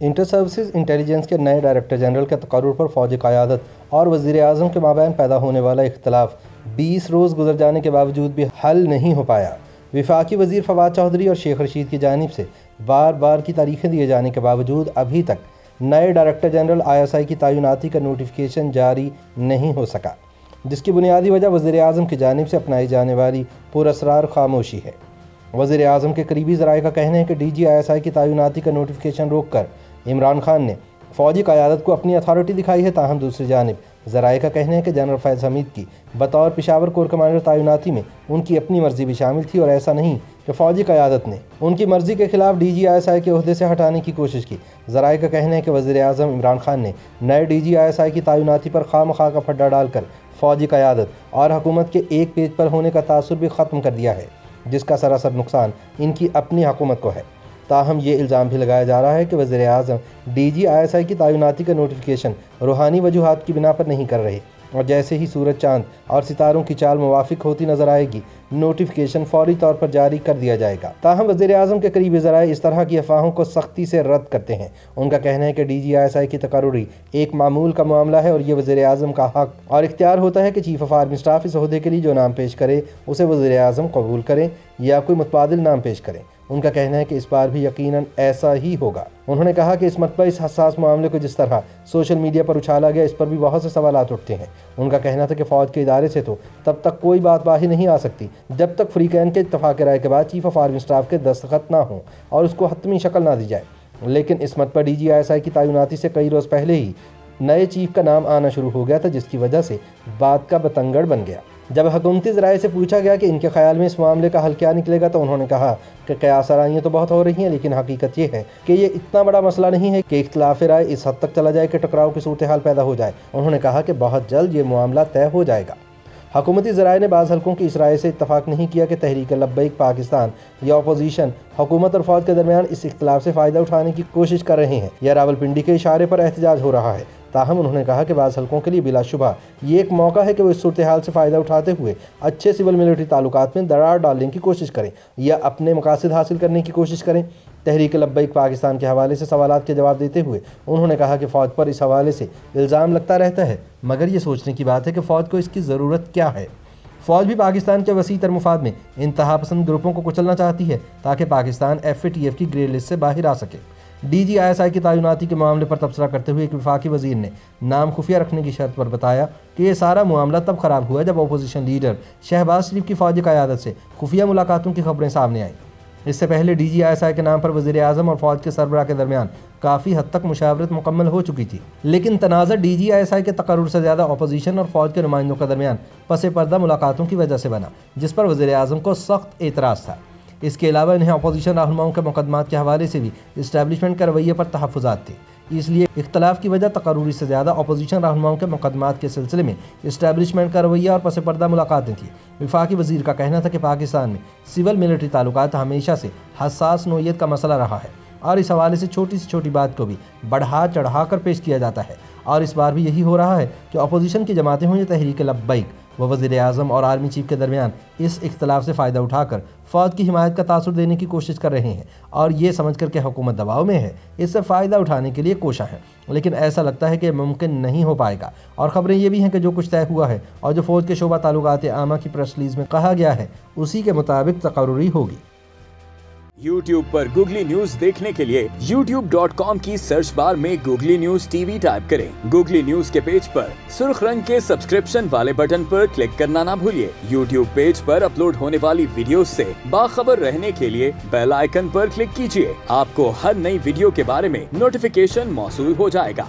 Inter services intelligence के नए director general के तकर्रुर पर फौजी क़यादत और वज़ीर आज़म के माबैन पैदा होने वाला इख्तलाफ 20 रोज़ गुजर जाने के बावजूद भी हल नहीं हो पाया। वफाकी वज़ीर फवाद चौधरी और शेख रशीद की जानिब से बार बार की तारीखें दिए जाने के बावजूद अभी तक नए डायरेक्टर जनरल ISI की तैनाती का नोटिफिकेशन जारी नहीं हो सका, जिसकी बुनियादी वजह वज़ीर आज़म की जानिब से अपनाई जाने वाली पुरअसरार खामोशी है। वज़ीर आज़म के करीबी ज़राए का कहना है कि DG ISI की तैनाती का नोटिफिकेशन रोक कर इमरान खान ने फ़ौजी क़यादत को अपनी अथॉरिटी दिखाई है। ताहम दूसरी जानिब ज़राए का कहना है कि जनरल फैज़ हमीद की बतौर पेशावर कोर कमांडर तैनाती में उनकी अपनी मर्ज़ी भी शामिल थी और ऐसा नहीं कि फ़ौजी क़यादत ने उनकी मर्ज़ी के ख़िलाफ़ DG ISI के ओहदे से हटाने की कोशिश की। ज़राए का कहना है कि वज़ीर आज़म इमरान खान ने नए DG ISI की तैनाती पर खामखा का फड्डा डालकर फ़ौजी क़यादत और हुकूमत के एक पेज पर होने का तासुर भी ख़त्म कर दिया है, जिसका सरासर नुकसान इनकी अपनी हुकूमत को है। ताहम ये इल्ज़ाम भी लगाया जा रहा है कि वज़ीर आज़म DG ISI की तैनाती का नोटिफिकेशन रूहानी वजूहात की बिना पर नहीं कर रहे और जैसे ही सूरज चाँद और सितारों की चाल मुवाफिक होती नज़र आएगी नोटिफिकेशन फौरी तौर पर जारी कर दिया जाएगा। ताहम वज़ीर आज़म के करीबी ज़राए इस तरह की अफवाहों को सख्ती से रद्द करते हैं। उनका कहना है कि DG ISI की तकर्रुरी एक मामूल का मामला है और ये वज़ीर आज़म का हक और इख्तियार होता है कि चीफ़ ऑफ आर्मी स्टाफ इस ओहदे के लिए जो नाम पेश करे उसे वज़ीर आज़म कबूल करें या कोई मुतबादिल नाम पेश करें। उनका कहना है कि इस बार भी यकीनन ऐसा ही होगा। उन्होंने कहा कि इस मरतबा इस हसास मामले को जिस तरह सोशल मीडिया पर उछाला गया, इस पर भी बहुत से सवालात उठते हैं। उनका कहना था कि फ़ौज के इदारे से तो तब तक कोई बात बाहर नहीं आ सकती जब तक फ़रीक़ैन के इत्तफ़ाक़ राय के बाद चीफ़ ऑफ आर्मी स्टाफ के दस्तखत ना हों और उसको हतमी शक्ल ना दी जाए। लेकिन इस मरतबा DG ISI की तैनाती से कई रोज़ पहले ही नए चीफ का नाम आना शुरू हो गया था, जिसकी वजह से बात का बतंगड़ बन गया। जब हुकूमती ज़राए से पूछा गया कि इनके ख्याल में इस मामले का हल क्या निकलेगा, तो उन्होंने कहा कि क़यास आराइयाँ तो बहुत हो रही हैं, लेकिन हकीकत ये है कि ये इतना बड़ा मसला नहीं है कि इख्तिलाफ़ राय इस हद तक चला जाए कि टकराव की सूरत हाल पैदा हो जाए। उन्होंने कहा कि बहुत जल्द ये मामला तय हो जाएगा। हुकूमती ज़राए ने बाज़ हल्कों की इस राय से इत्तफ़ाक़ नहीं किया कि तहरीक लब्बैक पाकिस्तान या अपोजिशन हुकूमत और फ़ौज के दरमियान इस इख्तिलाफ़ से फ़ायदा उठाने की कोशिश कर रहे हैं या रावलपिंडी के इशारे पर एहतजाज हो रहा है। ताहम उन्होंने कहा कि बाज़ हल्कों के लिए बिलाशुबा ये एक मौका है कि वो इस सूरत हाल से फ़ायदा उठाते हुए अच्छे सिविल मिलिट्री ताल्लुकात में दरार डालने की कोशिश करें या अपने मकासद हासिल करने की कोशिश करें। तहरीक लब्बैक पाकिस्तान के हवाले से सवालात के जवाब देते हुए उन्होंने कहा कि फ़ौज पर इस हवाले से इल्ज़ाम लगता रहता है, मगर ये सोचने की बात है कि फ़ौज को इसकी ज़रूरत क्या है। फ़ौज भी पाकिस्तान के वसी तर मुफाद में इंतहा पसंद ग्रुपों को कुचलना चाहती है ताकि पाकिस्तान FATF की ग्रे लिस्ट से बाहर आ सके। DG ISI की तैनाती के मामले पर तबसरा करते हुए एक वफाकी वज़ीर ने नाम खुफिया रखने की शर्त पर बताया कि यह सारा मामला तब ख़राब हुआ जब अपोजिशन लीडर शहबाज शरीफ की फ़ौजी क़यादत से खुफिया मुलाकातों की खबरें सामने आईं। इससे पहले DG ISI के नाम पर वज़ीर आज़म और फ़ौज के सरबराह के दरमियान काफ़ी हद तक मुशावरत मुकम्मल हो चुकी थी, लेकिन तनाज़ा DG ISI के तकर्रुर से ज़्यादा अपोजिशन और फ़ौज के नुमाइंदों के दरमियान पसे पर्दा मुलाकातों की वजह से बना, जिस पर वज़ीर आज़म को सख्त एतराज़ था। इसके अलावा इन्हें अपोजिशन रहनुमाओं के मुकदमात के हवाले से भी इस्टेब्लिशमेंट के रवैये पर तहफ़्फ़ुज़ात थे। इसलिए इख्तलाफ की वजह तकर्रुरी से ज़्यादा अपोजिशन रहनुमाओं के मुकदमात के सिलसिले में इस्टेब्लिशमेंट का रवैया और पस पर्दा मुलाकातें थी। वफाकी वज़ीर का कहना था कि पाकिस्तान में सिविल मिलिट्री ताल्लुकात हमेशा से हसास नोयत का मसला रहा है और इस हवाले से छोटी से छोटी बात को भी बढ़ा चढ़ा कर पेश किया जाता है और इस बार भी यही हो रहा है कि अपोजिशन की जमातें हों या तहरीक लब्बैक व वज़ीर आज़म और आर्मी चीफ के दरमियान इस इख्तलाफ से फ़ायदा उठाकर फ़ौज की हिमायत का तासुर देने की कोशिश कर रहे हैं और ये समझ कर कि हुकूमत दबाव में है, इससे फ़ायदा उठाने के लिए कोशा है। लेकिन ऐसा लगता है कि मुमकिन नहीं हो पाएगा और ख़बरें ये भी हैं कि जो कुछ तय हुआ है और जो फ़ौज के शोबा ताल्लुकात आमा की प्रेस रिलीज़ में कहा गया है उसी के मुताबिक तकर्रुरी होगी। YouTube पर गूगली न्यूज देखने के लिए youtube.com की सर्च बार में गूगली न्यूज TV टाइप करें। गूगली न्यूज के पेज पर सुर्ख रंग के सब्सक्रिप्शन वाले बटन पर क्लिक करना ना भूलिए। YouTube पेज पर अपलोड होने वाली वीडियोस से बाखबर रहने के लिए बेल आइकन पर क्लिक कीजिए। आपको हर नई वीडियो के बारे में नोटिफिकेशन मौसूल हो जाएगा।